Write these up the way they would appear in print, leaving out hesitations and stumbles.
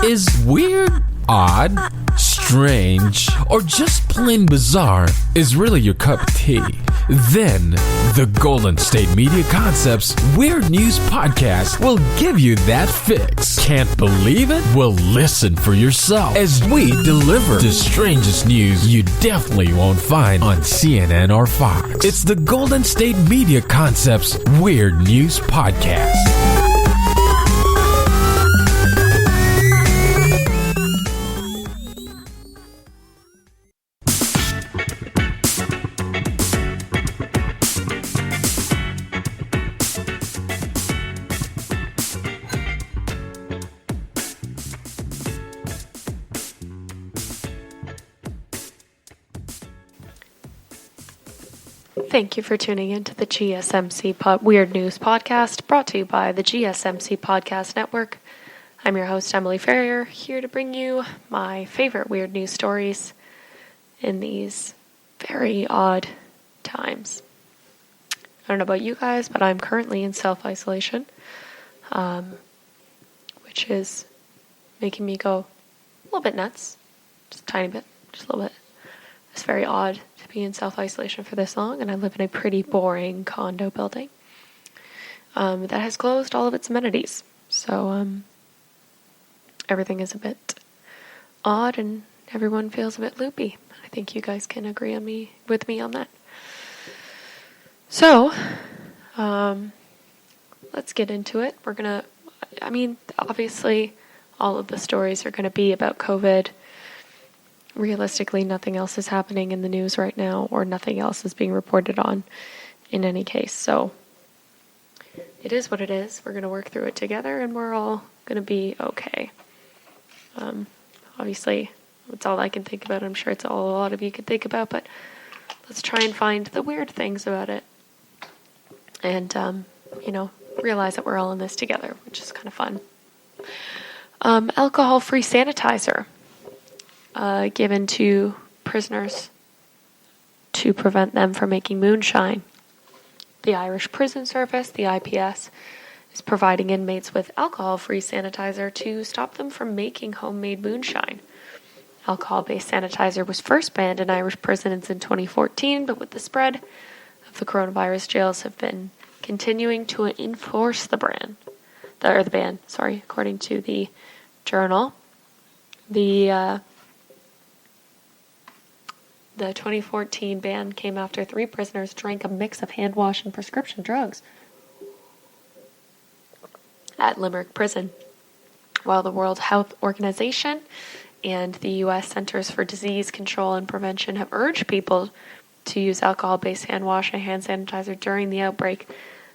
Is weird, odd, strange, or just plain bizarre is really your cup of tea? Then, the Golden State Media Concepts Weird News Podcast will give you that fix. Can't believe it? Well, listen for yourself as we deliver the strangest news you definitely won't find on CNN or Fox. It's the Golden State Media Concepts Weird News Podcast. Thank you for tuning in to the GSMC Weird News Podcast, brought to you by the GSMC Podcast Network. I'm your host, Emily Ferrier, here to bring you my favorite weird news stories in these very odd times. I don't know about you guys, but I'm currently in self-isolation, which is making me go a little bit nuts, just a tiny bit, just a little bit. It's very odd to be in self-isolation for this long, and I live in a pretty boring condo building that has closed all of its amenities. So everything is a bit odd, and everyone feels a bit loopy. I think you guys can agree with me on that. So let's get into it. Obviously, all of the stories are going to be about COVID. Realistically, nothing else is happening in the news right now, or nothing else is being reported on in any case. So it is what it is. We're going to work through it together, and we're all going to be okay. Obviously, it's all I can think about. I'm sure it's all a lot of you can think about, but let's try and find the weird things about it. And, realize that we're all in this together, which is kind of fun. Alcohol-free sanitizer. Given to prisoners to prevent them from making moonshine. The Irish Prison Service, the IPS, is providing inmates with alcohol-free sanitizer to stop them from making homemade moonshine. Alcohol-based sanitizer was first banned in Irish prisons in 2014, but with the spread of the coronavirus, jails have been continuing to enforce the ban. According to the Journal. The 2014 ban came after 3 prisoners drank a mix of hand wash and prescription drugs at Limerick Prison. While the World Health Organization and the U.S. Centers for Disease Control and Prevention have urged people to use alcohol-based hand wash and hand sanitizer during the outbreak,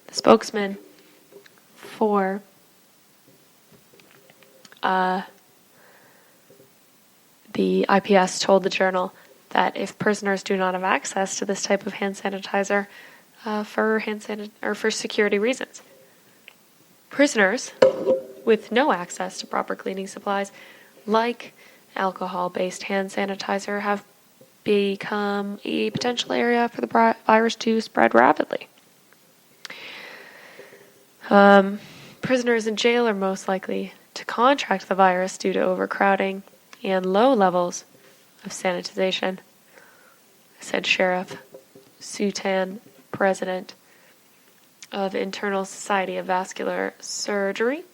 the spokesman for the IPS told the Journal that if prisoners do not have access to this type of hand sanitizer for security reasons, prisoners with no access to proper cleaning supplies like alcohol-based hand sanitizer have become a potential area for the virus to spread rapidly. Prisoners in jail are most likely to contract the virus due to overcrowding and low levels of sanitization, said Sheriff Sutan, president of Internal Society of Vascular Surgery.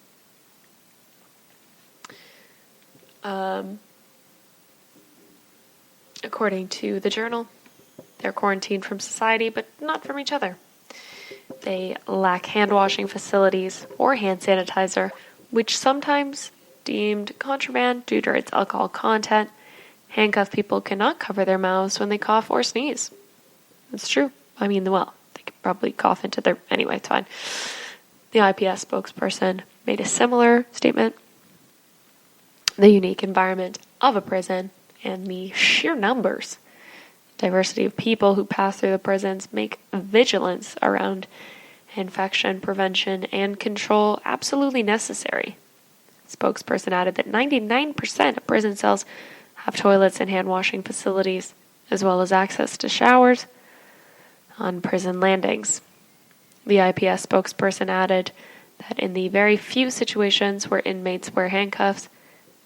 According to the Journal, they're quarantined from society, but not from each other. They lack hand-washing facilities or hand sanitizer, which sometimes deemed contraband due to its alcohol content. Handcuffed people cannot cover their mouths when they cough or sneeze. That's true. They could probably cough into their... Anyway, it's fine. The IPS spokesperson made a similar statement. The unique environment of a prison and the sheer numbers, diversity of people who pass through the prisons make vigilance around infection prevention and control absolutely necessary. The spokesperson added that 99% of prison cells have toilets and hand-washing facilities, as well as access to showers on prison landings. The IPS spokesperson added that in the very few situations where inmates wear handcuffs,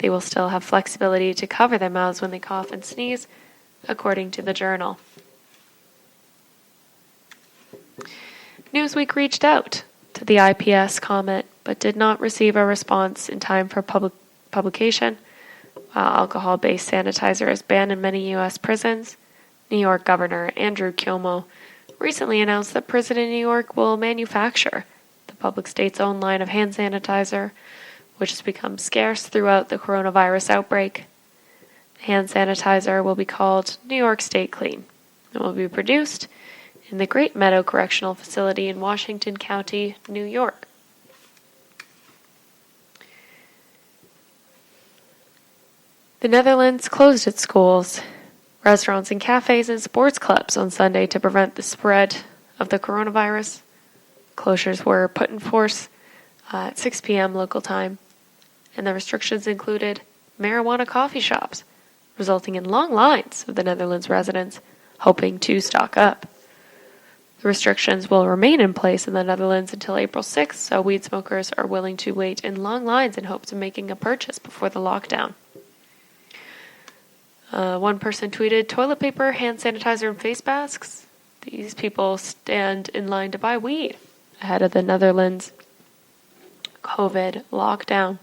They will still have flexibility to cover their mouths when they cough and sneeze, according to the Journal. Newsweek reached out to the IPS comment, but did not receive a response in time for publication. While alcohol-based sanitizer is banned in many U.S. prisons, New York Governor Andrew Cuomo recently announced that prison in New York will manufacture the public state's own line of hand sanitizer, which has become scarce throughout the coronavirus outbreak. Hand sanitizer will be called New York State Clean. It will be produced in the Great Meadow Correctional Facility in Washington County, New York. The Netherlands closed its schools, restaurants and cafes and sports clubs on Sunday to prevent the spread of the coronavirus. Closures were put in force at 6 p.m. local time, and the restrictions included marijuana coffee shops, resulting in long lines of the Netherlands residents hoping to stock up. The restrictions will remain in place in the Netherlands until April 6th, so weed smokers are willing to wait in long lines in hopes of making a purchase before the lockdown. One person tweeted, "Toilet paper, hand sanitizer, and face masks. These people stand in line to buy weed ahead of the Netherlands COVID lockdown."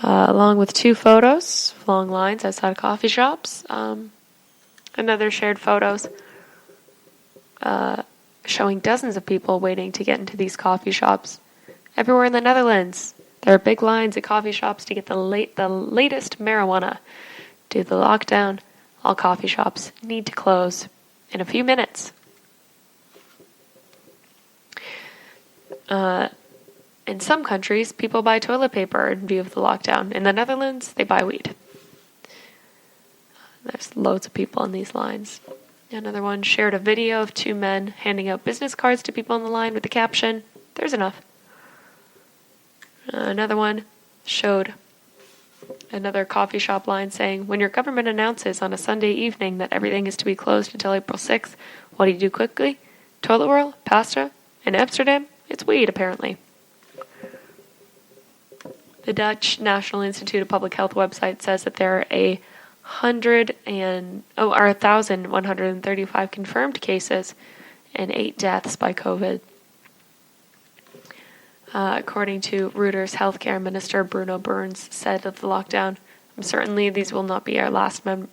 Along with 2 photos, long lines outside coffee shops. Another shared photos showing dozens of people waiting to get into these coffee shops. Everywhere in the Netherlands, there are big lines at coffee shops to get the latest marijuana. Due to the lockdown, all coffee shops need to close in a few minutes. In some countries, people buy toilet paper in view of the lockdown. In the Netherlands, they buy weed. There's loads of people in these lines. Another one shared a video of 2 men handing out business cards to people in the line with the caption, "There's enough." Another one showed another coffee shop line saying, "When your government announces on a Sunday evening that everything is to be closed until April 6th, what do you do quickly? Toilet roll? Pasta? In Amsterdam? It's weed, apparently." The Dutch National Institute of Public Health website says that there are 1,135 confirmed cases and 8 deaths by COVID. According to Reuters, Healthcare Minister Bruno Burns said of the lockdown, "Certainly these will not be our last measures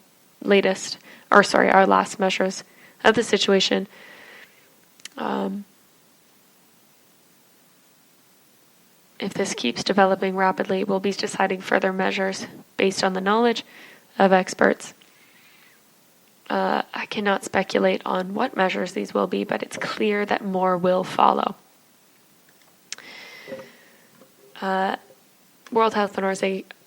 of the situation. If this keeps developing rapidly, we'll be deciding further measures based on the knowledge of experts. I cannot speculate on what measures these will be, but it's clear that more will follow." World Health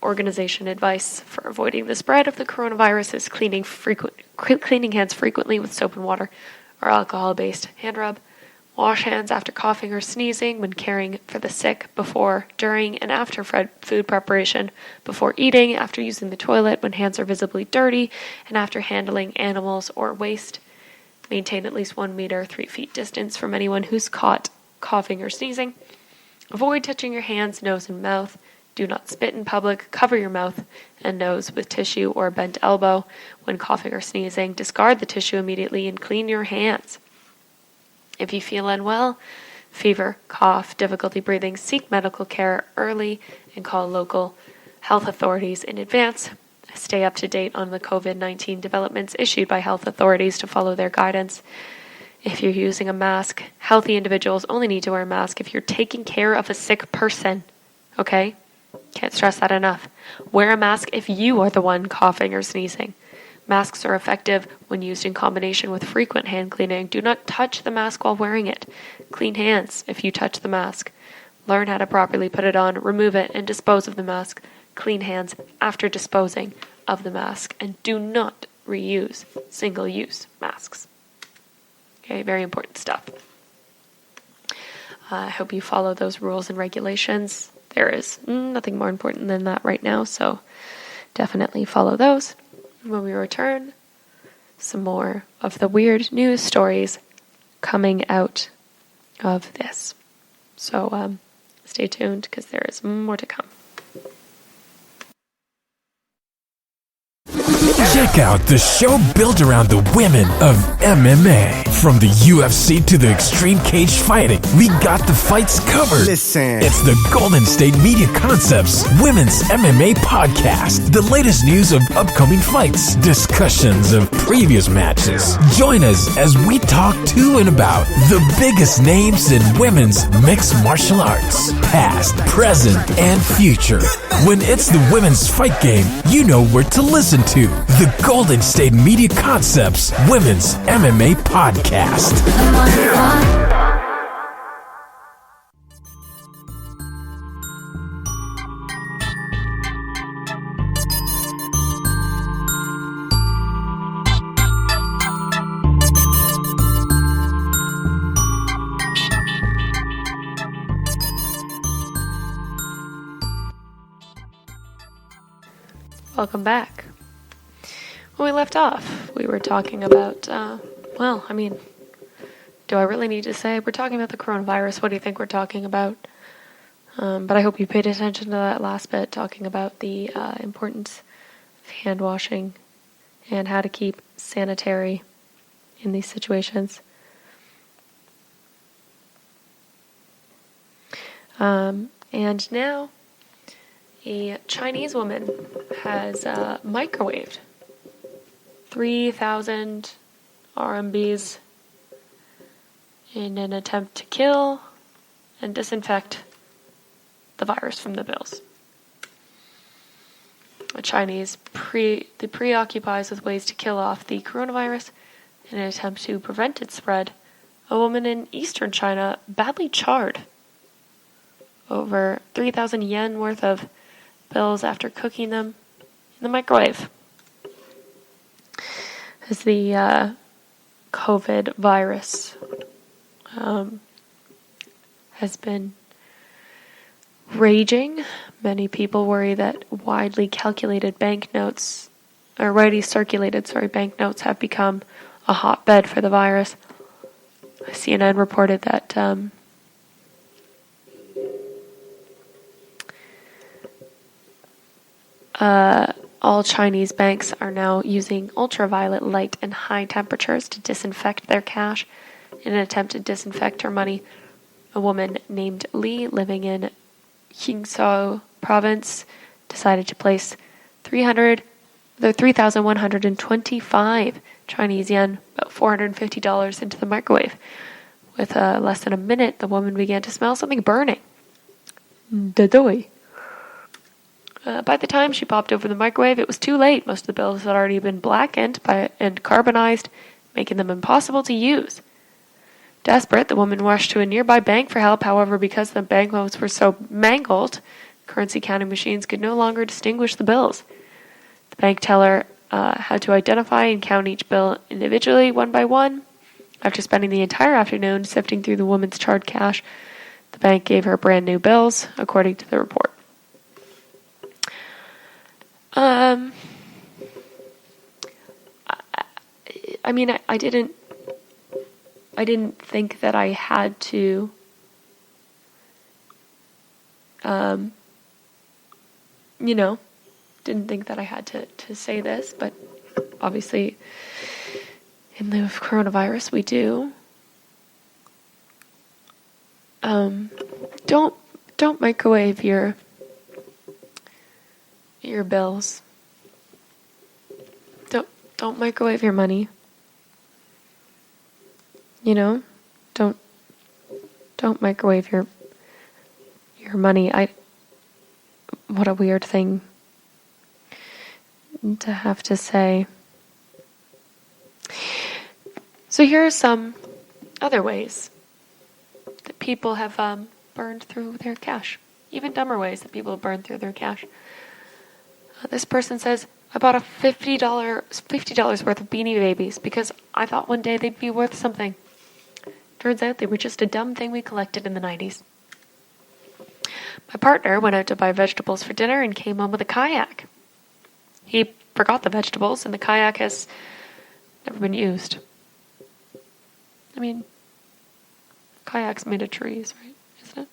Organization advice for avoiding the spread of the coronavirus is cleaning hands frequently with soap and water or alcohol-based hand rub. Wash hands after coughing or sneezing, when caring for the sick, before, during, and after food preparation, before eating, after using the toilet, when hands are visibly dirty, and after handling animals or waste. Maintain at least 1 meter, 3 feet distance from anyone who's caught coughing or sneezing. Avoid touching your hands, nose, and mouth. Do not spit in public. Cover your mouth and nose with tissue or bent elbow. When coughing or sneezing, discard the tissue immediately and clean your hands. If you feel unwell, fever, cough, difficulty breathing, seek medical care early and call local health authorities in advance. Stay up to date on the COVID-19 developments issued by health authorities to follow their guidance. If you're using a mask, healthy individuals only need to wear a mask if you're taking care of a sick person. Okay? Can't stress that enough. Wear a mask if you are the one coughing or sneezing. Masks are effective when used in combination with frequent hand cleaning. Do not touch the mask while wearing it. Clean hands if you touch the mask. Learn how to properly put it on, remove it, and dispose of the mask. Clean hands after disposing of the mask. And do not reuse single-use masks. Okay, very important stuff. I hope you follow those rules and regulations. There is nothing more important than that right now, so definitely follow those. When we return, some more of the weird news stories coming out of this. So stay tuned because there is more to come. Check out the show built around the women of MMA. From the UFC to the extreme cage fighting, we got the fights covered. Listen. It's the Golden State Media Concepts Women's MMA Podcast. The latest news of upcoming fights, discussions of previous matches. Join us as we talk to and about the biggest names in women's mixed martial arts, past, present, and future. When it's the women's fight game, you know where to listen to. The Golden State Media Concepts Women's MMA Podcast. Welcome back. When we left off, we were talking about, do I really need to say? We're talking about the coronavirus. What do you think we're talking about? But I hope you paid attention to that last bit, talking about the importance of hand washing and how to keep sanitary in these situations. And now, a Chinese woman has microwaved 3,000 RMBs in an attempt to kill and disinfect the virus from the bills. The Chinese preoccupies with ways to kill off the coronavirus in an attempt to prevent its spread. A woman in eastern China badly charred over 3,000 yen worth of bills after cooking them in the microwave. As the COVID virus has been raging, many people worry that widely circulated banknotes have become a hotbed for the virus. CNN reported that all Chinese banks are now using ultraviolet light and high temperatures to disinfect their cash in an attempt to disinfect her money. A woman named Li, living in Qingzhou province, decided to place 3,125 Chinese yen, about $450, into the microwave. With less than a minute, the woman began to smell something burning. Dadoi. By the time she popped over the microwave, it was too late. Most of the bills had already been blackened and carbonized, making them impossible to use. Desperate, the woman rushed to a nearby bank for help. However, because the banknotes were so mangled, currency counting machines could no longer distinguish the bills. The bank teller had to identify and count each bill individually, one by one. After spending the entire afternoon sifting through the woman's charred cash, the bank gave her brand new bills, according to the report. I didn't think that I had to, didn't think that I had to say this, but obviously in lieu of coronavirus, we do. Don't microwave your bills. Don't microwave your money. Don't microwave your money. What a weird thing to have to say. So here are some other ways that people have burned through their cash. Even dumber ways that people have burned through their cash. This person says, I bought a $50 worth of Beanie Babies because I thought one day they'd be worth something. Turns out they were just a dumb thing we collected in the 90s. My partner went out to buy vegetables for dinner and came home with a kayak. He forgot the vegetables and the kayak has never been used. Kayaks made of trees, right? Isn't it?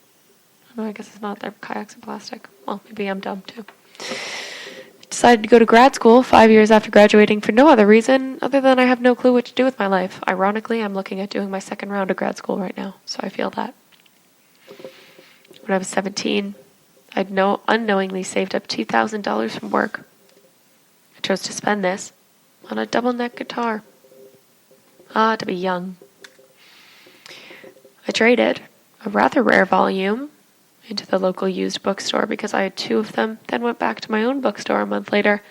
No, I guess it's not. They're kayaks in plastic. Well, maybe I'm dumb too. decided to go to grad school 5 years after graduating for no other reason other than I have no clue what to do with my life. Ironically, I'm looking at doing my second round of grad school right now, so I feel that. When I was 17, I'd unknowingly saved up $2,000 from work. I chose to spend this on a double-neck guitar. To be young. I traded a rather rare volume into the local used bookstore because I had 2 of them, then went back to my own bookstore a month later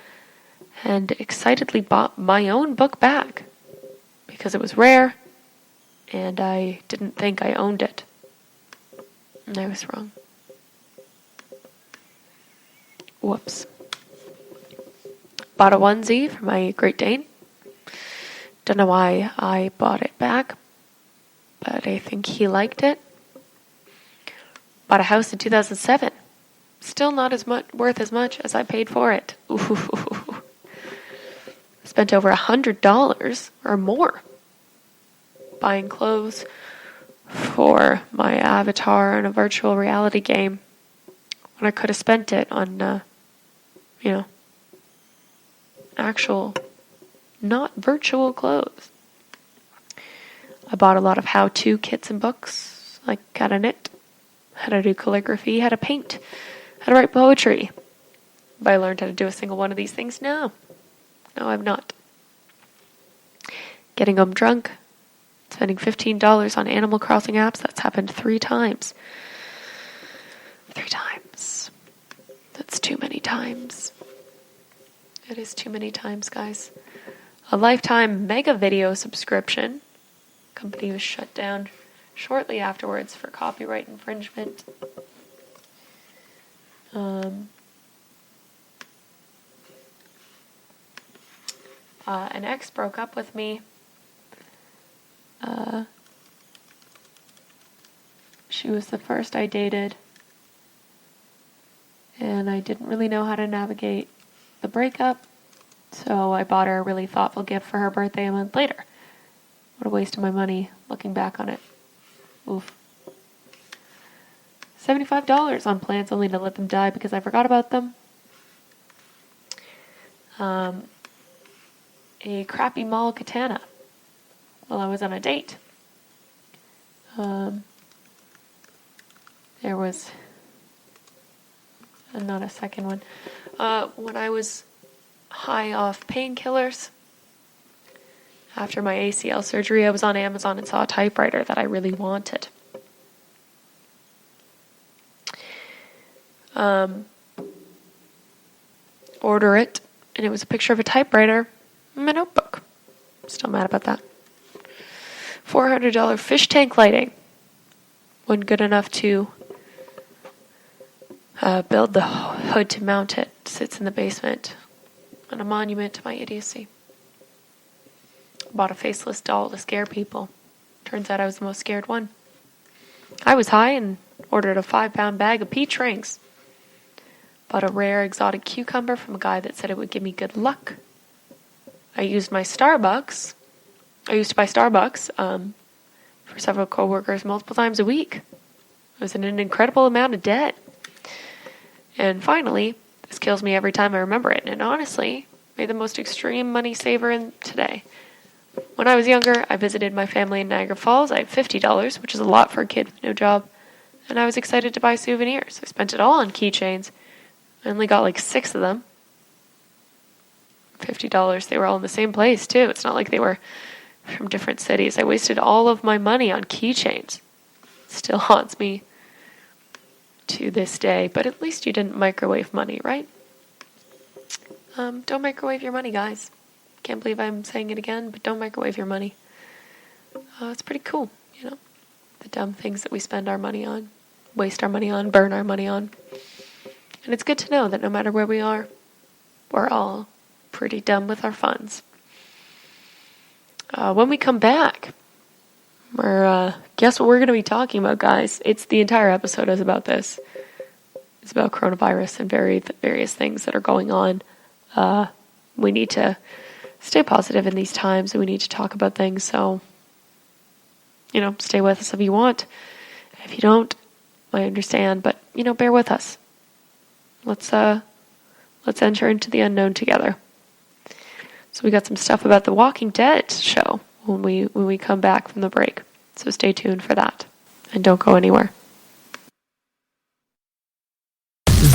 and excitedly bought my own book back because it was rare and I didn't think I owned it. And I was wrong. Whoops. Bought a onesie for my Great Dane. Don't know why I bought it back, but I think he liked it. Bought a house in 2007. Still not worth as much as I paid for it. Ooh. Spent over $100 or more buying clothes for my avatar in a virtual reality game when I could have spent it on, actual, not virtual clothes. I bought a lot of how-to kits and books, like how to knit, how to do calligraphy, how to paint, how to write poetry. Have I learned how to do a single one of these things? No, I've not. Getting home drunk, spending $15 on Animal Crossing apps, that's happened 3 times. 3 times. That's too many times. It is too many times, guys. A lifetime mega video subscription. Company was shut down shortly afterwards for copyright infringement. An ex broke up with me. She was the first I dated, and I didn't really know how to navigate the breakup, so I bought her a really thoughtful gift for her birthday a month later. What a waste of my money, looking back on it. Oof. $75 on plants only to let them die because I forgot about them. A crappy mall katana while I was on a date. There was not a second one. When I was high off painkillers, after my ACL surgery, I was on Amazon and saw a typewriter that I really wanted. Order it, and it was a picture of a typewriter in my notebook. Still mad about that. $400 fish tank lighting. Wasn't good enough to build the hood to mount it. Sits in the basement on a monument to my idiocy. Bought a faceless doll to scare people. Turns out I was the most scared one. I was high and ordered a 5-pound bag of peach rings. Bought a rare exotic cucumber from a guy that said it would give me good luck. I used to buy Starbucks for several coworkers multiple times a week. I was in an incredible amount of debt. And finally, this kills me every time I remember it, and honestly, made the most extreme money saver in today. When I was younger, I visited my family in Niagara Falls. I had $50, which is a lot for a kid with no job, and I was excited to buy souvenirs. I spent it all on keychains. I only got like 6 of them. $50. They were all in the same place, too. It's not like they were from different cities. I wasted all of my money on keychains. Still haunts me to this day, but at least you didn't microwave money, right? Don't microwave your money, guys. Can't believe I'm saying it again, but don't microwave your money. It's pretty cool, the dumb things that we spend our money on, waste our money on, burn our money on. And it's good to know that no matter where we are, we're all pretty dumb with our funds. When we come back, guess what we're going to be talking about, guys? It's the entire episode is about this. It's about coronavirus and various things that are going on. We need to stay positive in these times, and we need to talk about things. So, stay with us if you want. If you don't, I understand, but bear with us. Let's Let's enter into the unknown together. So we got some stuff about the Walking Dead show when we come back from the break. So stay tuned for that. And don't go anywhere.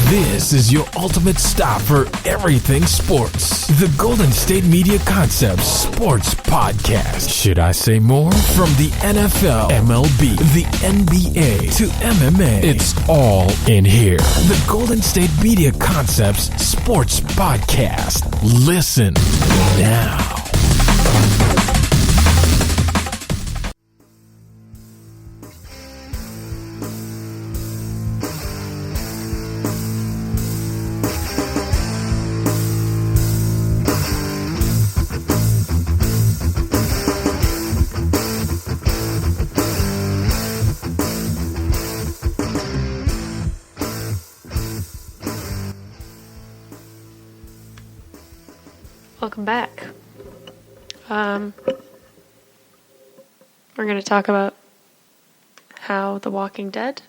This is your ultimate stop for everything sports. The Golden State Media Concepts Sports Podcast. Should I say more? From the NFL, MLB, the NBA to MMA, it's all in here. The Golden State Media Concepts Sports Podcast. Listen now. Welcome back. We're going to talk about how The Walking Dead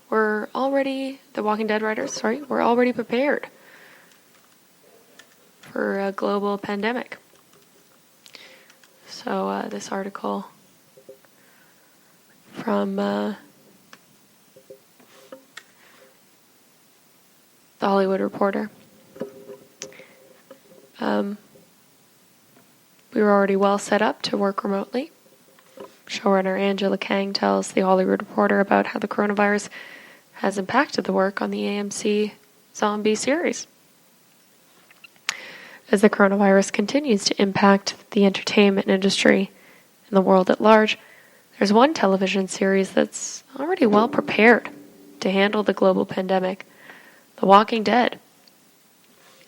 were already prepared for a global pandemic. So this article from The Hollywood Reporter. We were already well set up to work remotely. Showrunner Angela Kang tells The Hollywood Reporter about how the coronavirus has impacted the work on the AMC zombie series. As the coronavirus continues to impact the entertainment industry and the world at large, there's one television series that's already well prepared to handle the global pandemic, The Walking Dead.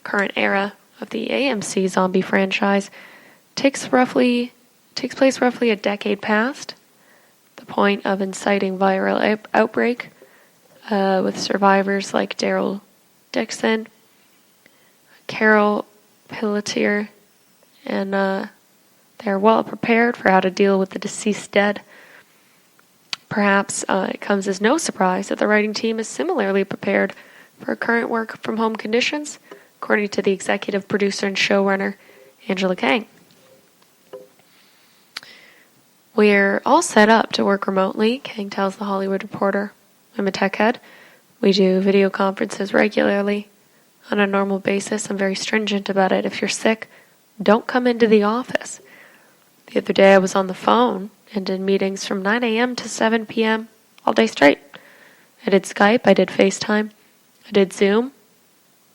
Current era of the AMC zombie franchise takes place roughly a decade past the point of inciting viral outbreak, with survivors like Daryl Dixon, Carol Pelletier, and they're well prepared for how to deal with the deceased dead. Perhaps it comes as no surprise that the writing team is similarly prepared for current work from home conditions, according to the executive producer and showrunner, Angela Kang. We're all set up to work remotely, Kang tells The Hollywood Reporter. I'm a tech head. We do video conferences regularly. On a normal basis, I'm very stringent about it. If you're sick, don't come into the office. The other day I was on the phone and did meetings from 9 a.m. to 7 p.m. all day straight. I did Skype, I did FaceTime, I did Zoom,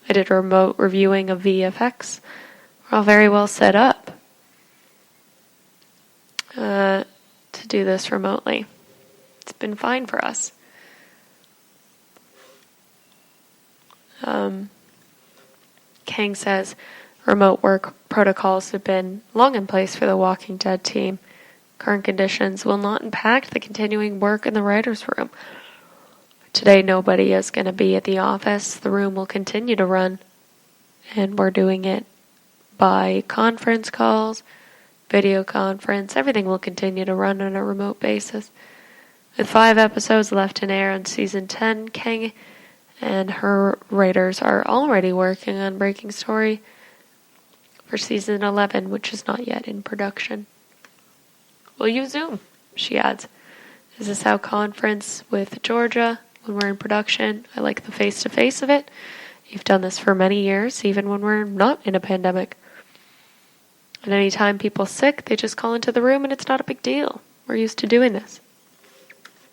I did remote reviewing of VFX. We're all very well set up to do this remotely. It's been fine for us. Kang says remote work protocols have been long in place for the Walking Dead team. Current conditions will not impact the continuing work in the writer's room. Today, nobody is going to be at the office. The room will continue to run, and we're doing it by conference calls, video conference. Everything will continue to run on a remote basis. With 5 episodes left to air on season 10, Kang and her writers are already working on breaking story for season 11, which is not yet in production. We'll use Zoom, she adds. This is how conference with Georgia when we're in production. I like the face-to-face of it. You've done this for many years, even when we're not in a pandemic. And any time people are sick, they just call into the room and it's not a big deal. We're used to doing this.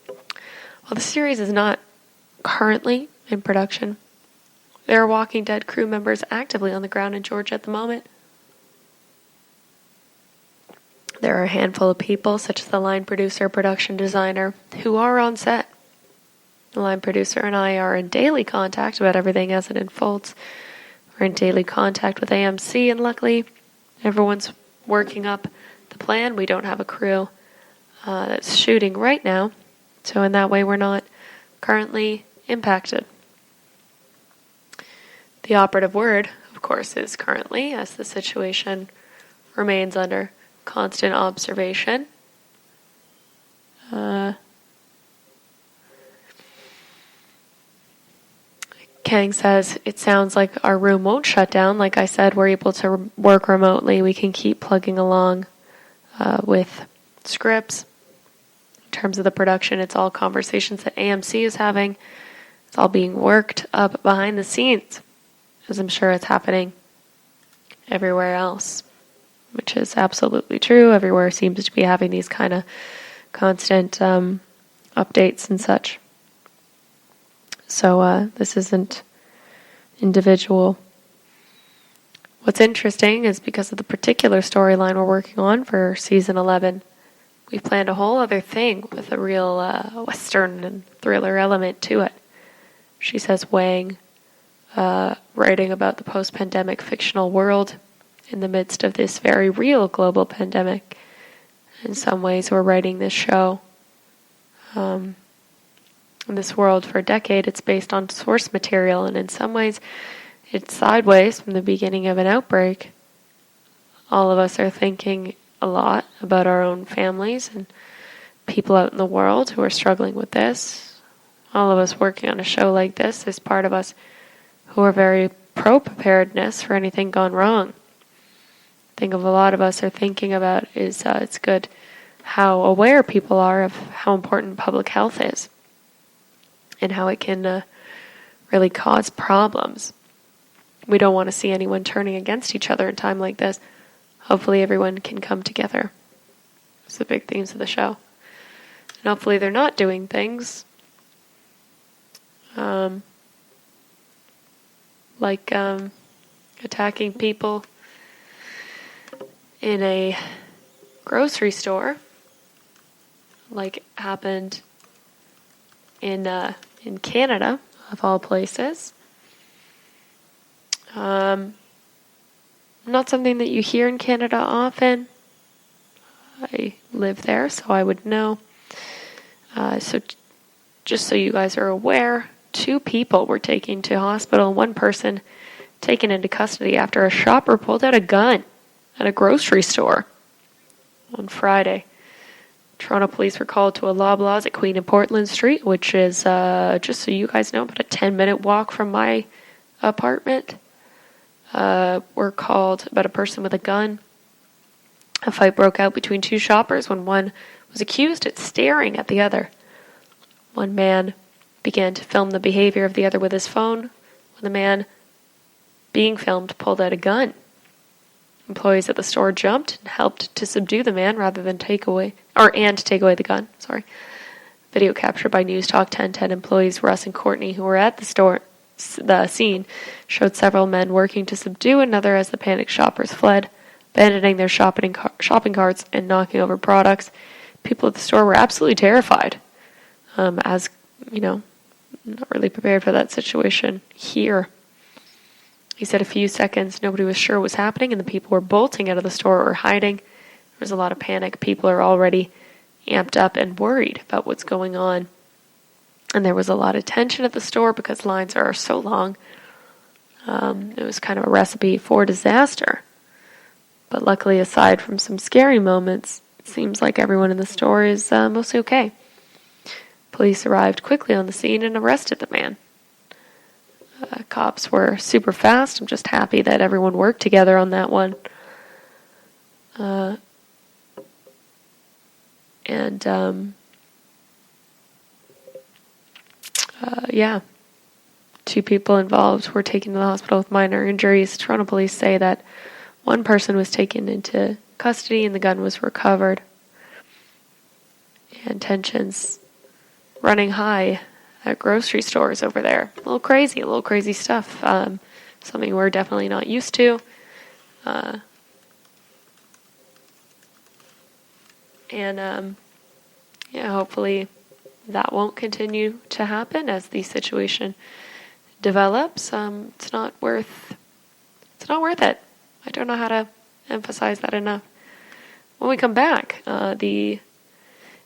While the series is not currently in production, there are Walking Dead crew members actively on the ground in Georgia at the moment. There are a handful of people, such as the line producer, production designer, who are on set. The line producer and I are in daily contact about everything as it unfolds. We're in daily contact with AMC, and luckily, everyone's working up the plan. We don't have a crew that's shooting right now, so in that way we're not currently impacted. The operative word, of course, is currently, as the situation remains under constant observation. Tang says, it sounds like our room won't shut down. Like I said, we're able to work remotely. We can keep plugging along with scripts. In terms of the production, it's all conversations that AMC is having. It's all being worked up behind the scenes, as I'm sure it's happening everywhere else, which is absolutely true. Everywhere seems to be having these kind of constant updates and such. So this isn't individual. What's interesting is because of the particular storyline we're working on for season 11, we've planned a whole other thing with a real Western and thriller element to it. She says Wang, writing about the post-pandemic fictional world in the midst of this very real global pandemic. In some ways, we're writing this show. In this world, for a decade, it's based on source material, and in some ways, it's sideways from the beginning of an outbreak. All of us are thinking a lot about our own families and people out in the world who are struggling with this. All of us working on a show like this is part of us who are very pro-preparedness for anything gone wrong. I think of a lot of us are thinking about is it's good how aware people are of how important public health is and how it can really cause problems. We don't want to see anyone turning against each other in a time like this. Hopefully everyone can come together. It's the big themes of the show. And hopefully they're not doing things like attacking people in a grocery store, like happened in Canada, of all places. Not something that you hear in Canada often. I live there, so I would know. So just so you guys are aware, 2 people were taken to hospital, 1 person taken into custody after a shopper pulled out a gun at a grocery store on Friday. Toronto police were called to a Loblaws at Queen and Portland Street, which is, just so you guys know, about a 10-minute walk from my apartment. Were called about a person with a gun. A fight broke out between 2 shoppers when one was accused of staring at the other. One man began to film the behavior of the other with his phone when the man being filmed pulled out a gun. Employees at the store jumped and helped to subdue the man rather than take away the gun. Video captured by News Talk 1010 employees Russ and Courtney, who were at the scene, showed several men working to subdue another as the panicked shoppers fled, abandoning their shopping carts and knocking over products. People at the store were absolutely terrified, as you know, not really prepared for that situation here. He said a few seconds, nobody was sure what was happening, and the people were bolting out of the store or hiding. There was a lot of panic. People are already amped up and worried about what's going on. And there was a lot of tension at the store because lines are so long. It was kind of a recipe for disaster. But luckily, aside from some scary moments, it seems like everyone in the store is mostly okay. Police arrived quickly on the scene and arrested the man. Cops were super fast. I'm just happy that everyone worked together on that one. Yeah. 2 people involved were taken to the hospital with minor injuries. Toronto police say that 1 person was taken into custody and the gun was recovered. And tensions running high at grocery stores over there. A little crazy stuff. Something we're definitely not used to. Hopefully that won't continue to happen as the situation develops. It's not worth it. I don't know how to emphasize that enough. When we come back, the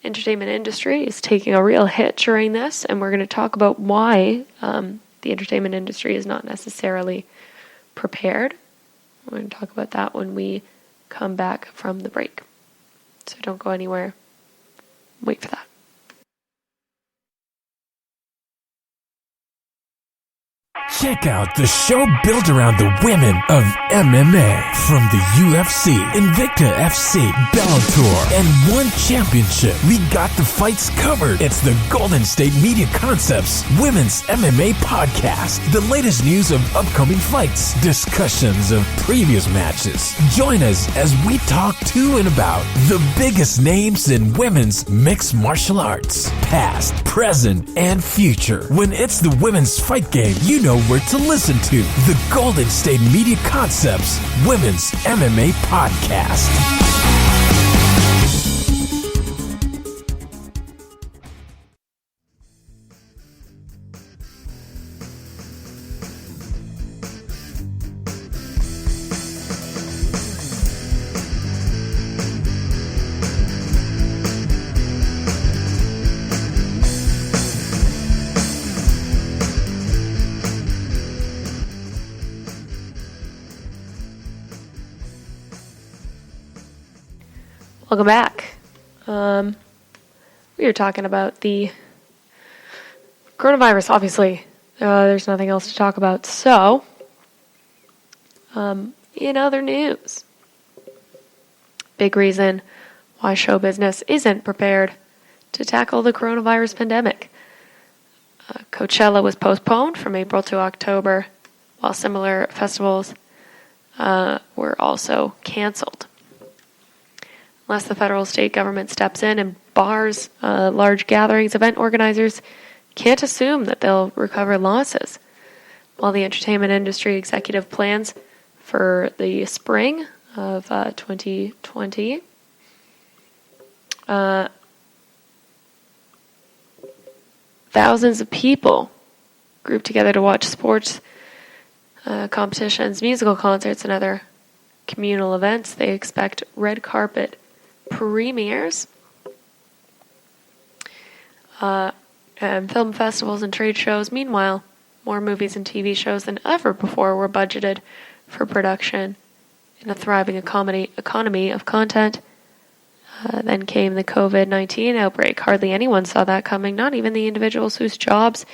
entertainment industry is taking a real hit during this, and we're going to talk about why the entertainment industry is not necessarily prepared. We're going to talk about that when we come back from the break. So don't go anywhere. Wait for that. Check out the show built around the women of MMA. From the UFC, Invicta FC, Bellator, and one championship. We got the fights covered. It's the Golden State Media Concepts Women's MMA Podcast. The latest news of upcoming fights, discussions of previous matches. Join us as we talk to and about the biggest names in women's mixed martial arts. Past, present, and future. When it's the women's fight game, you know where to listen to. The Golden State Media Concepts Women's MMA Podcast. Welcome back. We were talking about the coronavirus, obviously. There's nothing else to talk about. So, in other news, big reason why show business isn't prepared to tackle the coronavirus pandemic. Coachella was postponed from April to October, while similar festivals were also canceled. Unless the federal state government steps in and bars large gatherings, event organizers can't assume that they'll recover losses. While the entertainment industry executive plans for the spring of 2020, thousands of people grouped together to watch sports competitions, musical concerts, and other communal events. They expect red carpet premieres, and film festivals and trade shows. Meanwhile, more movies and TV shows than ever before were budgeted for production in a thriving economy of content. Then came the COVID-19 outbreak. Hardly anyone saw that coming, not even the individuals whose jobs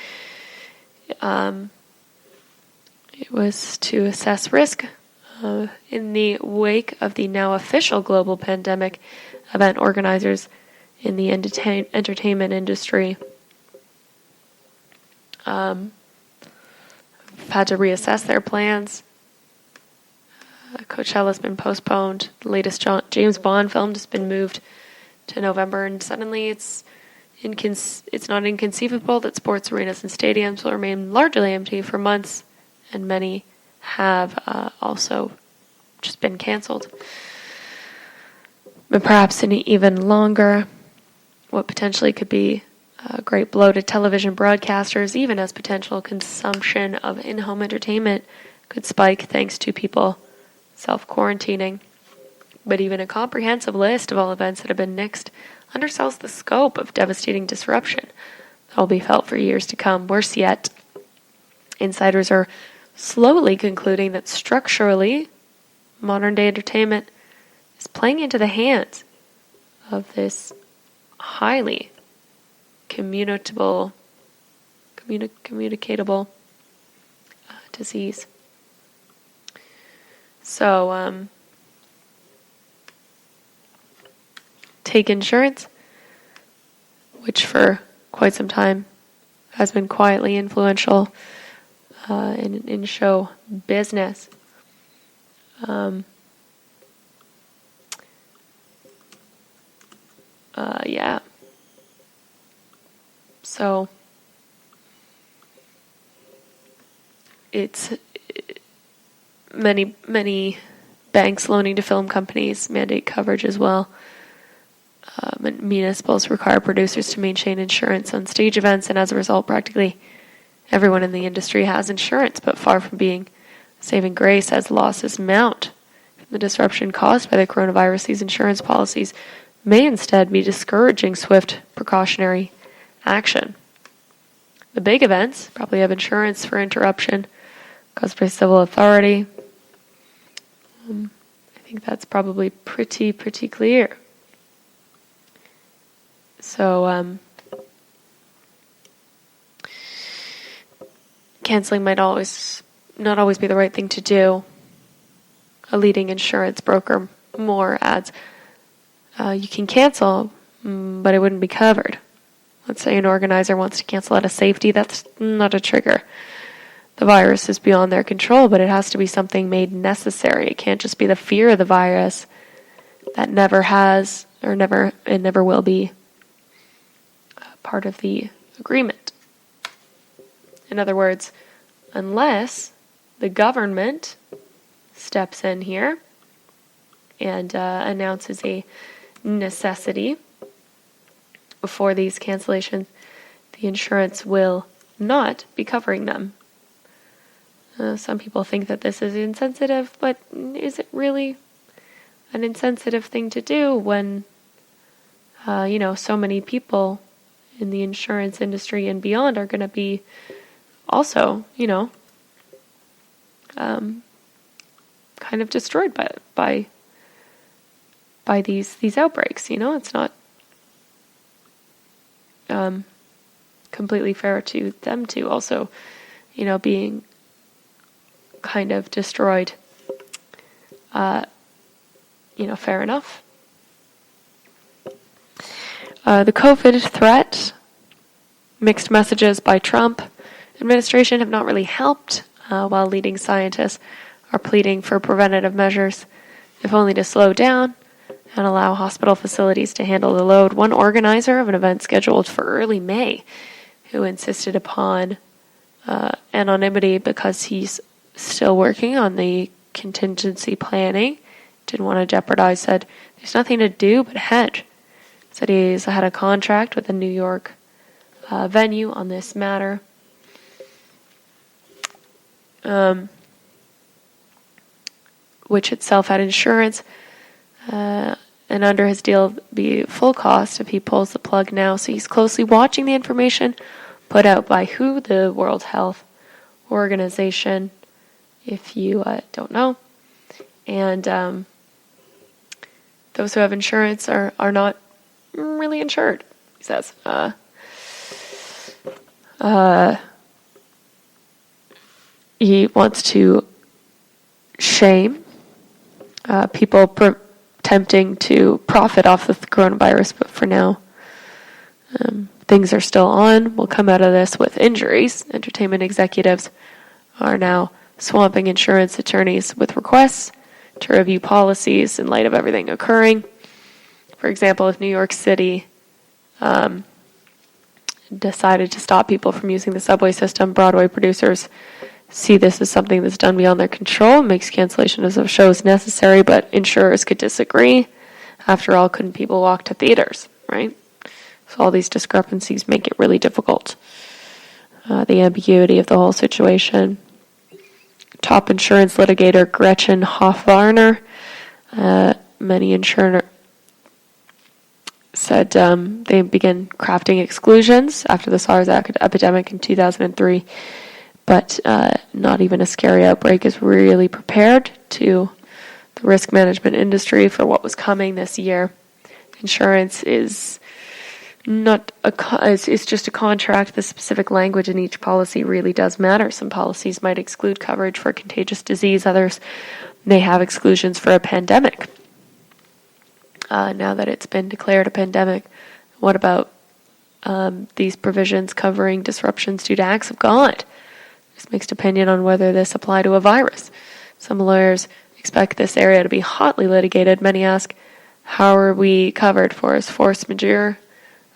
it was to assess risk. In the wake of the now official global pandemic, event organizers in the entertainment industry had to reassess their plans. Coachella's been postponed. The latest James Bond film has been moved to November, and suddenly it's not inconceivable that sports arenas and stadiums will remain largely empty for months, and many have also just been canceled. But perhaps in even longer, what potentially could be a great blow to television broadcasters, even as potential consumption of in-home entertainment could spike thanks to people self-quarantining. But even a comprehensive list of all events that have been nixed undersells the scope of devastating disruption that will be felt for years to come. Worse yet, insiders are slowly concluding that structurally, modern-day entertainment is playing into the hands of this highly communicatable disease. So, take insurance, which for quite some time has been quietly influential in show business. Yeah. So it's many banks loaning to film companies mandate coverage as well. Municipals require producers to maintain insurance on stage events, and as a result, practically everyone in the industry has insurance, but far from being saving grace as losses mount. The disruption caused by the coronavirus, these insurance policies may instead be discouraging swift precautionary action. The big events probably have insurance for interruption caused by civil authority. I think that's probably pretty clear. So, canceling might not always be the right thing to do. A leading insurance broker more adds, you can cancel, but it wouldn't be covered. Let's say an organizer wants to cancel out of safety. That's not a trigger. The virus is beyond their control, but it has to be something made necessary. It can't just be the fear of the virus that never has or never will be part of the agreement. In other words, unless the government steps in here and announces a necessity for these cancellations, the insurance will not be covering them. Some people think that this is insensitive, but is it really an insensitive thing to do when, so many people in the insurance industry and beyond are going to be also, kind of destroyed by these outbreaks. It's not completely fair to them to also, being kind of destroyed. Fair enough. The COVID threat, mixed messages by Trump administration have not really helped, while leading scientists are pleading for preventative measures, if only to slow down and allow hospital facilities to handle the load. One organizer of an event scheduled for early May, who insisted upon anonymity because he's still working on the contingency planning, didn't want to jeopardize, said there's nothing to do but hedge. Said he's had a contract with a New York venue on this matter. Which itself had insurance, and under his deal be full cost if he pulls the plug now. So he's closely watching the information put out by WHO, the World Health Organization, if you don't know. And those who have insurance are not really insured, he says. He wants to shame people attempting to profit off the coronavirus, but for now, things are still on. We'll come out of this with injuries. Entertainment executives are now swamping insurance attorneys with requests to review policies in light of everything occurring. For example, if New York City decided to stop people from using the subway system, Broadway producers see this as something that's done beyond their control, makes cancellation of shows necessary, but insurers could disagree. After all, couldn't people walk to theaters, right? So all these discrepancies make it really difficult. The ambiguity of the whole situation. Top insurance litigator Gretchen Hoffvarner, many insurer said they began crafting exclusions after the SARS epidemic in 2003. But not even a scary outbreak is really prepared to the risk management industry for what was coming this year. Insurance is not it's just a contract. The specific language in each policy really does matter. Some policies might exclude coverage for contagious disease. Others may have exclusions for a pandemic. Now that it's been declared a pandemic, what about these provisions covering disruptions due to acts of God? There's mixed opinion on whether this apply to a virus. Some lawyers expect this area to be hotly litigated. Many ask, how are we covered for as force majeure?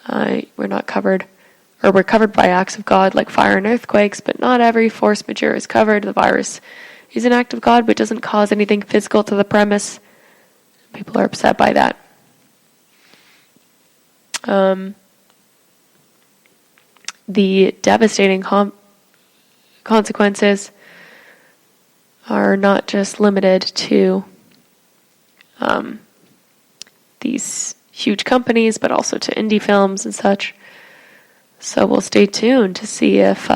We're not covered, or we're covered by acts of God like fire and earthquakes, but not every force majeure is covered. The virus is an act of God, but doesn't cause anything physical to the premise. People are upset by that. The devastating consequences are not just limited to these huge companies, but also to indie films and such. So we'll stay tuned to see if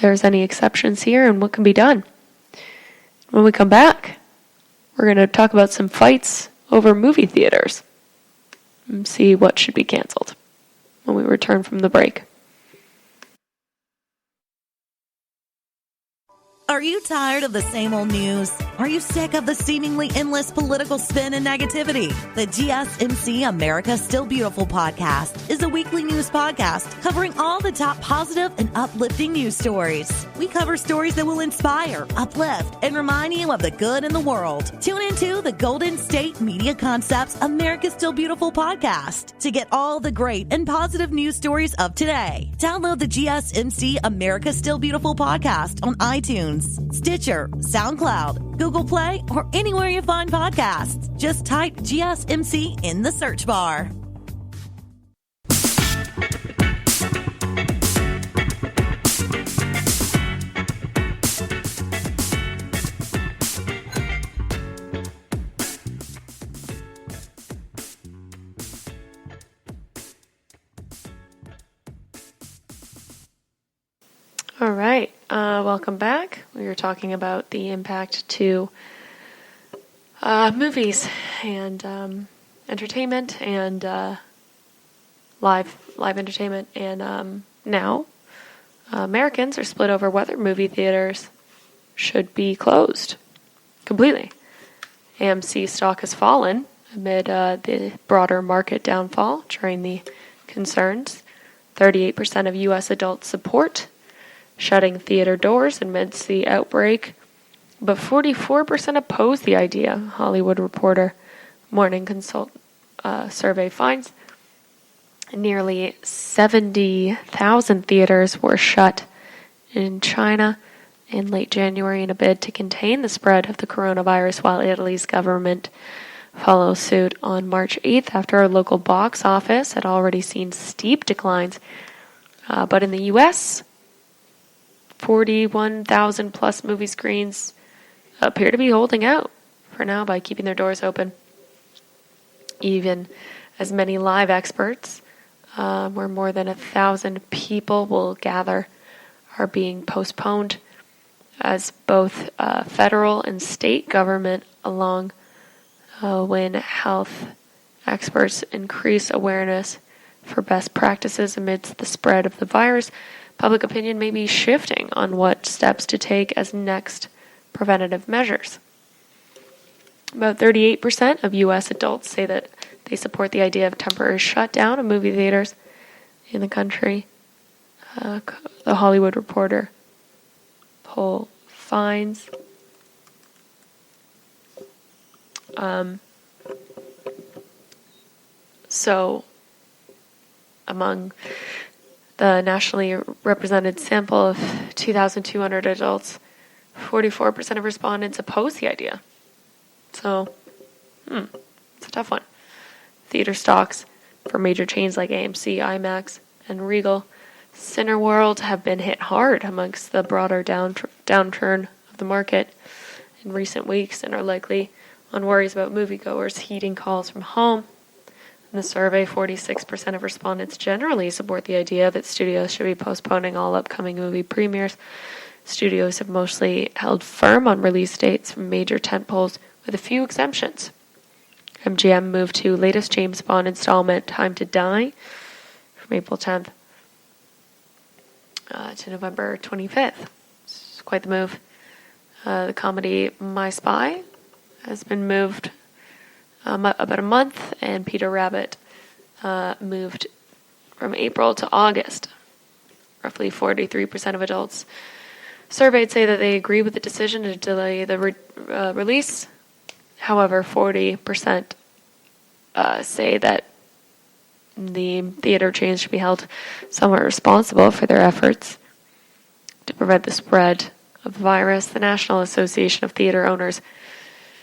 there's any exceptions here and what can be done. When we come back, we're going to talk about some fights over movie theaters and see what should be canceled when we return from the break. Are you tired of the same old news? Are you sick of the seemingly endless political spin and negativity? The GSMC America Still Beautiful podcast is a weekly news podcast covering all the top positive and uplifting news stories. We cover stories that will inspire, uplift, and remind you of the good in the world. Tune into the Golden State Media Concepts America Still Beautiful podcast to get all the great and positive news stories of today. Download the GSMC America Still Beautiful podcast on iTunes, Stitcher, SoundCloud, Google Play, or anywhere you find podcasts. Just type GSMC in the search bar. All right, welcome back. We were talking about the impact to movies and entertainment and live entertainment, and now Americans are split over whether movie theaters should be closed completely. AMC stock has fallen amid the broader market downfall during the concerns. 38% of U.S. adults support shutting theater doors amidst the outbreak, but 44% oppose the idea, Hollywood Reporter Morning Consult survey finds. Nearly 70,000 theaters were shut in China in late January in a bid to contain the spread of the coronavirus, while Italy's government follows suit on March 8th after a local box office had already seen steep declines. But in the U.S., 41,000 plus movie screens appear to be holding out for now by keeping their doors open. Even as many live experts, where more than 1,000 people will gather, are being postponed as both federal and state government, along when health experts increase awareness for best practices amidst the spread of the virus. Public opinion may be shifting on what steps to take as next preventative measures. About 38% of U.S. adults say that they support the idea of temporary shutdown of movie theaters in the country. The Hollywood Reporter poll finds. So, among the nationally represented sample of 2,200 adults, 44% of respondents oppose the idea. So, it's a tough one. Theater stocks for major chains like AMC, IMAX, and Regal Cineworld have been hit hard amongst the broader downturn of the market in recent weeks, and are likely on worries about moviegoers heeding calls from home. In the survey, 46% of respondents generally support the idea that studios should be postponing all upcoming movie premieres. Studios have mostly held firm on release dates from major tentpoles, with a few exemptions. MGM moved to latest James Bond installment, Time to Die, from April 10th to November 25th. It's quite the move. The comedy My Spy has been moved about a month, and Peter Rabbit moved from April to August. Roughly 43% of adults surveyed say that they agree with the decision to delay the release. However, 40% say that the theater chains should be held somewhat responsible for their efforts to prevent the spread of the virus. The National Association of Theater Owners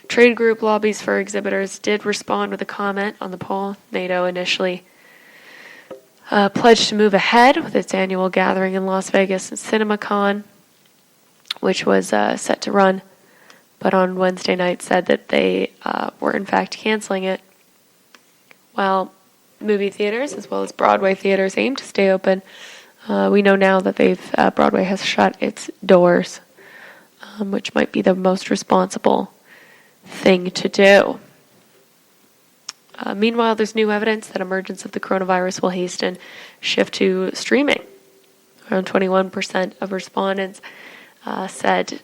trade group lobbies for exhibitors did respond with a comment on the poll. NATO initially pledged to move ahead with its annual gathering in Las Vegas and CinemaCon, which was set to run, but on Wednesday night said that they were in fact canceling it. While movie theaters as well as Broadway theaters aim to stay open, we know now that Broadway has shut its doors, which might be the most responsible thing to do. Meanwhile, there's new evidence that emergence of the coronavirus will hasten shift to streaming. Around 21% of respondents said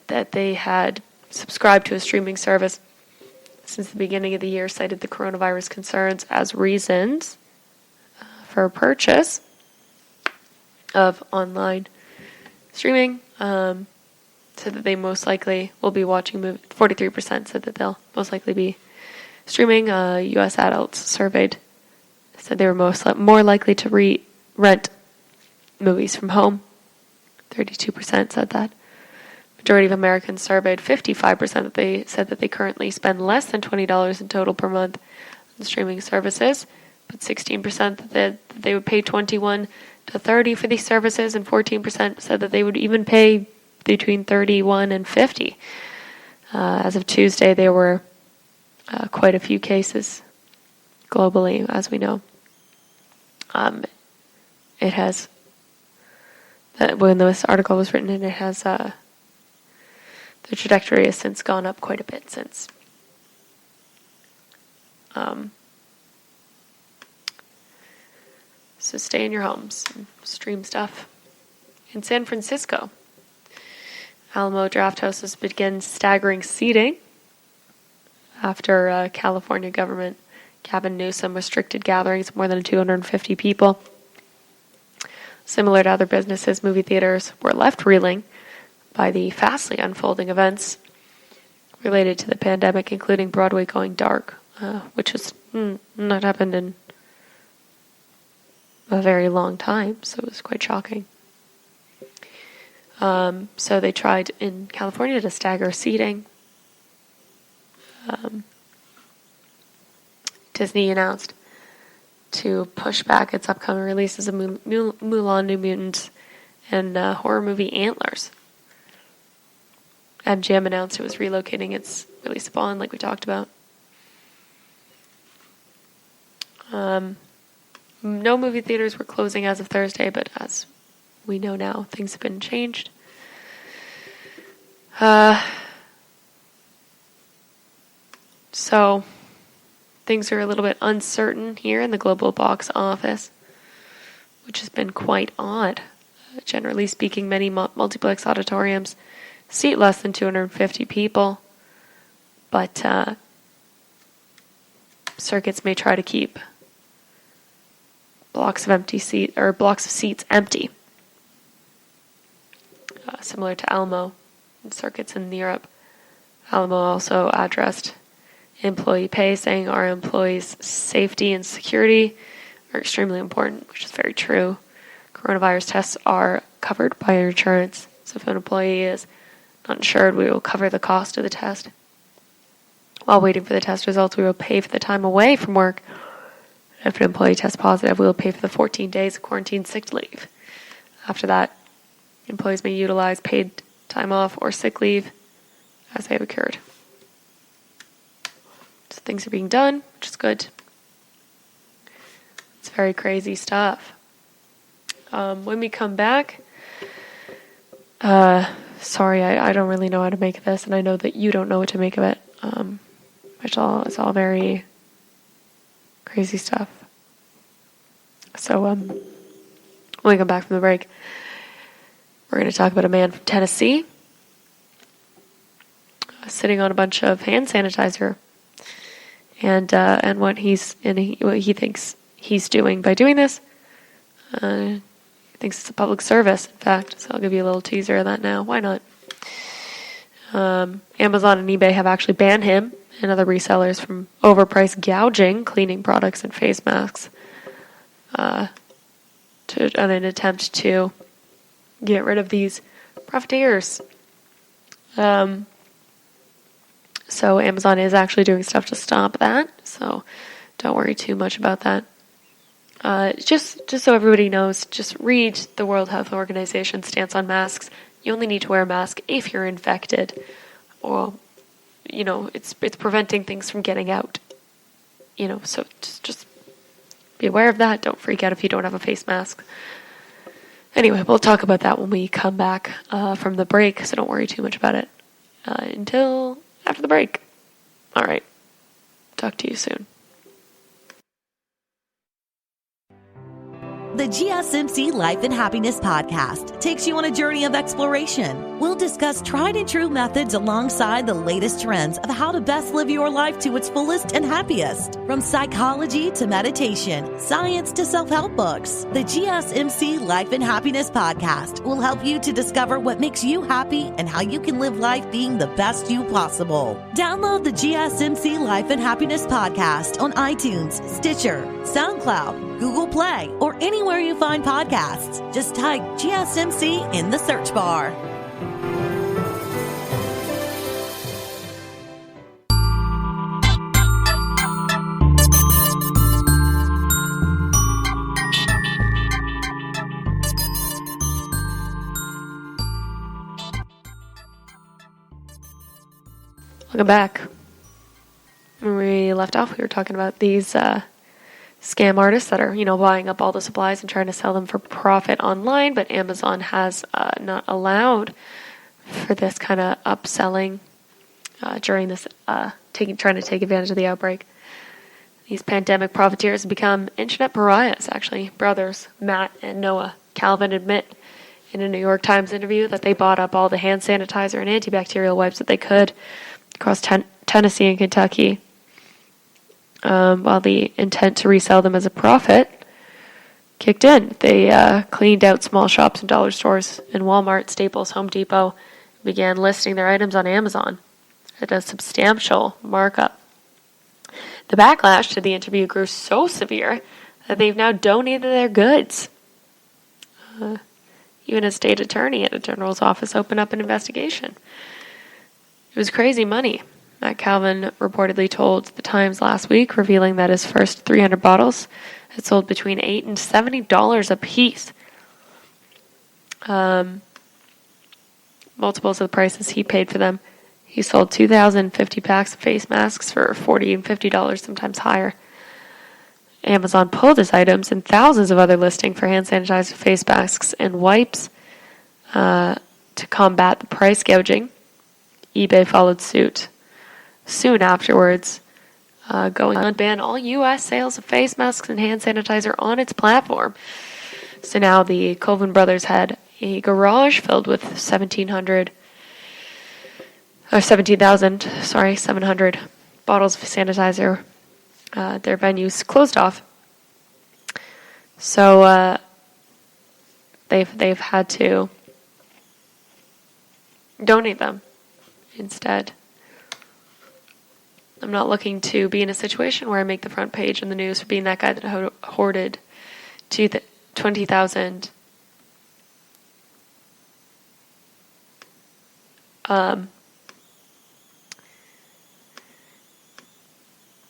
that they had subscribed to a streaming service since the beginning of the year cited the coronavirus concerns as reasons for purchase of online streaming. Said that they most likely will be watching movies. 43% said that they'll most likely be streaming. U.S. adults surveyed said they were more likely to rent movies from home. 32% said that. Majority of Americans surveyed, 55% that they said that they currently spend less than $20 in total per month on streaming services, but 16% that they would pay $21 to $30 for these services, and 14% said that they would even pay between $31 and $50. As of Tuesday, there were quite a few cases globally, as we know. It has, when this article was written, and it has, the trajectory has since gone up quite a bit since. So stay in your homes and stream stuff. In San Francisco, Alamo Drafthouse has begun staggering seating after California government Gavin Newsom restricted gatherings of more than 250 people. Similar to other businesses, movie theaters were left reeling by the fastly unfolding events related to the pandemic, including Broadway going dark, which has not happened in a very long time, so it was quite shocking. So they tried in California to stagger seating. Disney announced to push back its upcoming releases of Mulan, New Mutants, and horror movie Antlers. MGM announced it was relocating its release of Bond, like we talked about. No movie theaters were closing as of Thursday, but as we know now, things have been changed. So things are a little bit uncertain here in the global box office, which has been quite odd. Generally speaking, many multiplex auditoriums seat less than 250 people, but circuits may try to keep blocks of seats empty, similar to Alamo and circuits in Europe. Alamo also addressed employee pay, saying our employees' safety and security are extremely important, which is very true. Coronavirus tests are covered by insurance, so if an employee is not insured, we will cover the cost of the test. While waiting for the test results, we will pay for the time away from work. If an employee tests positive, we will pay for the 14 days of quarantine sick leave. After that, employees may utilize paid time off or sick leave as they have occurred. So things are being done, which is good. It's very crazy stuff. When we come back, sorry, I don't really know how to make of this, and I know that you don't know what to make of it. It's all very crazy stuff. So when we come back from the break, we're going to talk about a man from Tennessee sitting on a bunch of hand sanitizer, and what he thinks he's doing by doing this. He thinks it's a public service, in fact. So I'll give you a little teaser of that now. Why not? Amazon and eBay have actually banned him and other resellers from overpriced gouging cleaning products and face masks in an attempt to get rid of these profiteers. So Amazon is actually doing stuff to stop that, so don't worry too much about that. Just so everybody knows, just read the World Health Organization stance on masks. You only need to wear a mask if you're infected, or it's preventing things from getting out. So just be aware of that. Don't freak out if you don't have a face mask. Anyway, we'll talk about that when we come back from the break, so don't worry too much about it until after the break. All right. Talk to you soon. The GSMC Life and Happiness podcast takes you on a journey of exploration. We'll discuss tried and true methods alongside the latest trends of how to best live your life to its fullest and happiest. From psychology to meditation, science to self-help books, the GSMC Life and Happiness podcast will help you to discover what makes you happy and how you can live life being the best you possible. Download the GSMC Life and Happiness podcast on iTunes, Stitcher, SoundCloud, Google Play, or anywhere you find podcasts. Just type GSMC in the search bar. Welcome back. When we left off, we were talking about these scam artists that are, buying up all the supplies and trying to sell them for profit online, but Amazon has not allowed for this kind of upselling during this, trying to take advantage of the outbreak. These pandemic profiteers have become internet pariahs, actually. Brothers Matt and Noah Calvin admit in a New York Times interview that they bought up all the hand sanitizer and antibacterial wipes that they could across Tennessee and Kentucky, while the intent to resell them as a profit kicked in. They cleaned out small shops and dollar stores in Walmart, Staples, Home Depot, began listing their items on Amazon at a substantial markup. The backlash to the interview grew so severe that they've now donated their goods. Even a state attorney at a general's office opened up an investigation. It was crazy money. Matt Calvin reportedly told the Times last week, revealing that his first 300 bottles had sold between $8 and $70 a piece. Multiples of the prices he paid for them. He sold 2,050 packs of face masks for $40 and $50, sometimes higher. Amazon pulled his items and thousands of other listings for hand sanitizer, face masks, and wipes to combat the price gouging. eBay followed suit soon afterwards, going on to ban all U.S. sales of face masks and hand sanitizer on its platform. So now the Colvin brothers had a garage filled with 700 bottles of sanitizer. Their venues closed off. So they've had to donate them instead. I'm not looking to be in a situation where I make the front page in the news for being that guy that hoarded 20,000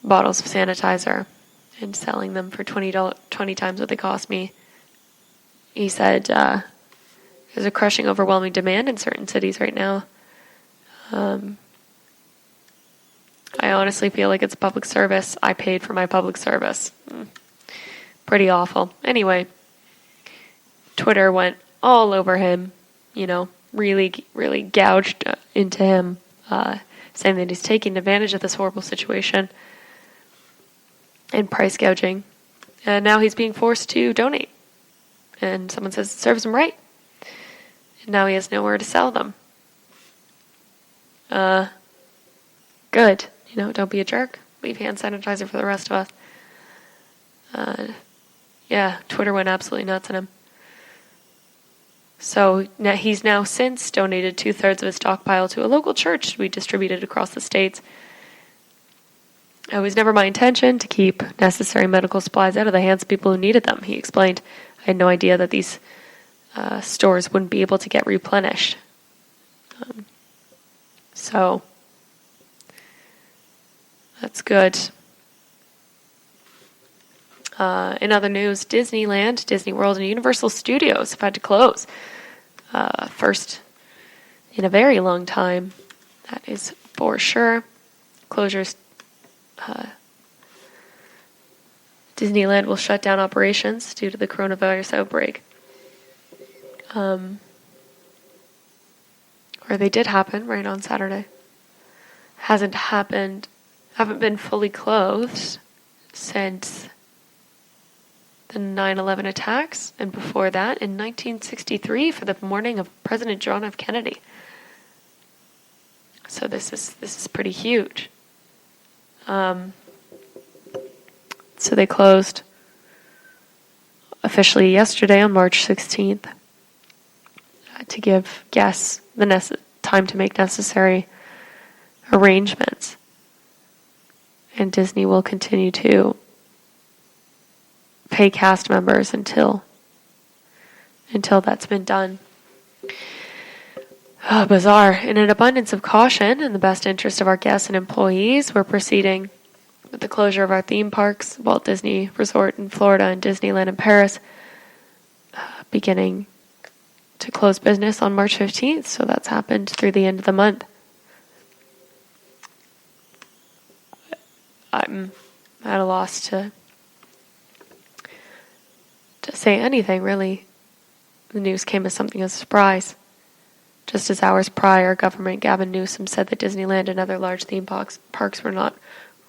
bottles of sanitizer and selling them for $20 times what they cost me. He said there's a crushing, overwhelming demand in certain cities right now. I honestly feel like it's public service. I paid for my public service. Pretty awful. Anyway, Twitter went all over him, really, really gouged into him, saying that he's taking advantage of this horrible situation and price gouging. And now he's being forced to donate. And someone says it serves him right. And now he has nowhere to sell them. Good. Don't be a jerk. Leave hand sanitizer for the rest of us. Twitter went absolutely nuts on him. So now he's since donated 2/3 of his stockpile to a local church to be distributed across the states. It was never my intention to keep necessary medical supplies out of the hands of people who needed them, he explained. I had no idea that these stores wouldn't be able to get replenished. So that's good. In other news, Disneyland, Disney World, and Universal Studios have had to close. First in a very long time. That is for sure. Closures. Disneyland will shut down operations due to the coronavirus outbreak. Or they did happen right on Saturday. Haven't been fully closed since the 9/11 attacks, and before that in 1963 for the morning of President John F. Kennedy. So this is pretty huge. So they closed officially yesterday on March 16th to give guests the time to make necessary arrangements. And Disney will continue to pay cast members until that's been done. Bizarre. In an abundance of caution and the best interest of our guests and employees, we're proceeding with the closure of our theme parks, Walt Disney Resort in Florida and Disneyland in Paris, beginning to close business on March 15th. So that's happened through the end of the month. I'm at a loss to say anything, really. The news came as something of a surprise. Just as hours prior, Governor Gavin Newsom said that Disneyland and other large theme parks were not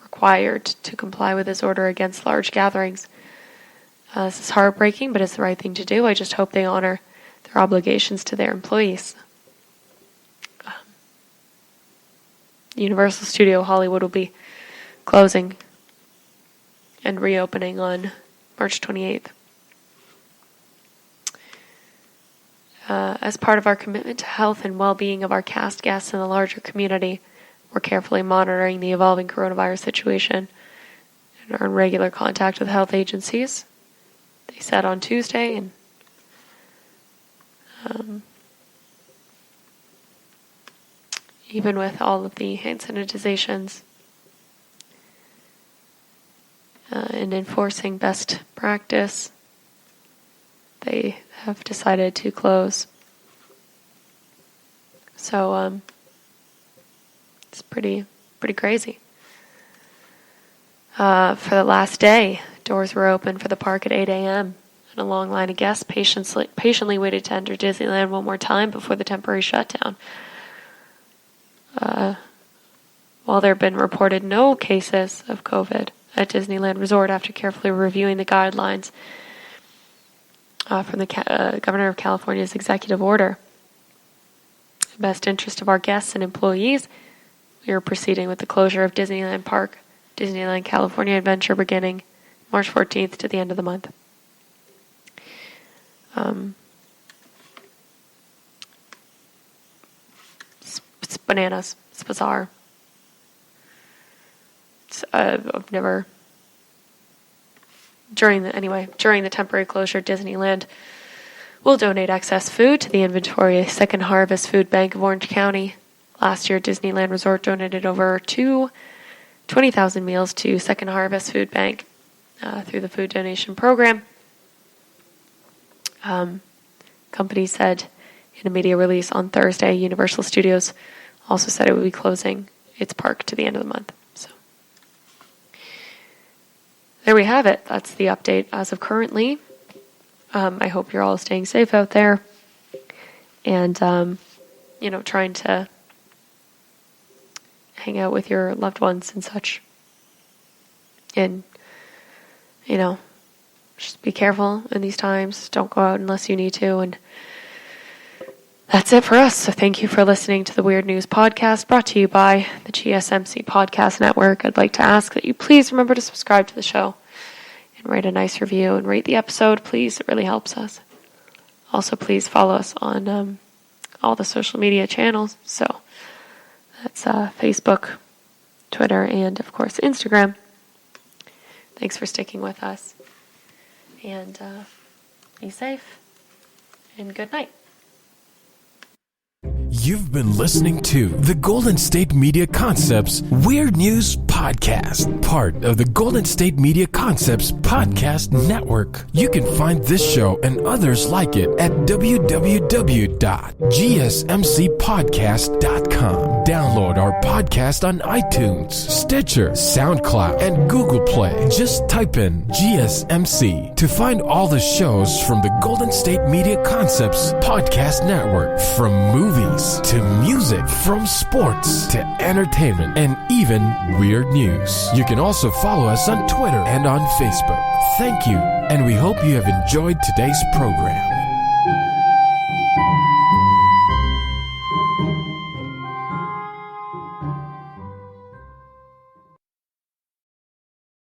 required to comply with his order against large gatherings. This is heartbreaking, but it's the right thing to do. I just hope they honor their obligations to their employees. Universal Studio Hollywood will be closing and reopening on March 28th. As part of our commitment to health and well-being of our cast, guests, and the larger community, we're carefully monitoring the evolving coronavirus situation and are in regular contact with health agencies. They said on Tuesday, and even with all of the hand sanitizations and enforcing best practice, they have decided to close. So it's pretty crazy. For the last day, doors were open for the park at 8 a.m. and a long line of guests patiently waited to enter Disneyland one more time before the temporary shutdown. While there have been reported no cases of COVID at Disneyland Resort after carefully reviewing the guidelines from the Governor of California's executive order. In the best interest of our guests and employees, we are proceeding with the closure of Disneyland Park, Disneyland California Adventure beginning March 14th to the end of the month. It's bananas. It's bizarre. I've never... During the temporary closure, Disneyland will donate excess food to the inventory Second Harvest Food Bank of Orange County. Last year, Disneyland Resort donated over 20,000 meals to Second Harvest Food Bank through the food donation program. Company said in a media release on Thursday, Universal Studios also said it would be closing its park to the end of the month. There we have it. That's the update as of currently. I hope you're all staying safe out there and, trying to hang out with your loved ones and such. And, just be careful in these times. Don't go out unless you need to. And that's it for us. So thank you for listening to the Weird News Podcast brought to you by the GSMC Podcast Network. I'd like to ask that you please remember to subscribe to the show and write a nice review and rate the episode, please. It really helps us. Also, please follow us on all the social media channels. So that's Facebook, Twitter, and, of course, Instagram. Thanks for sticking with us. And be safe. And good night. You've been listening to the Golden State Media Concepts Weird News Podcast, part of the Golden State Media Concepts Podcast Network. You can find this show and others like it at www.gsmcpodcast.com. Download our podcast on iTunes, Stitcher, SoundCloud, and Google Play. Just type in GSMC to find all the shows from the Golden State Media Concepts Podcast Network, from movies to music music, from sports to entertainment, and even weird news. You can also follow us on Twitter and on Facebook. Thank you, and we hope you have enjoyed today's program.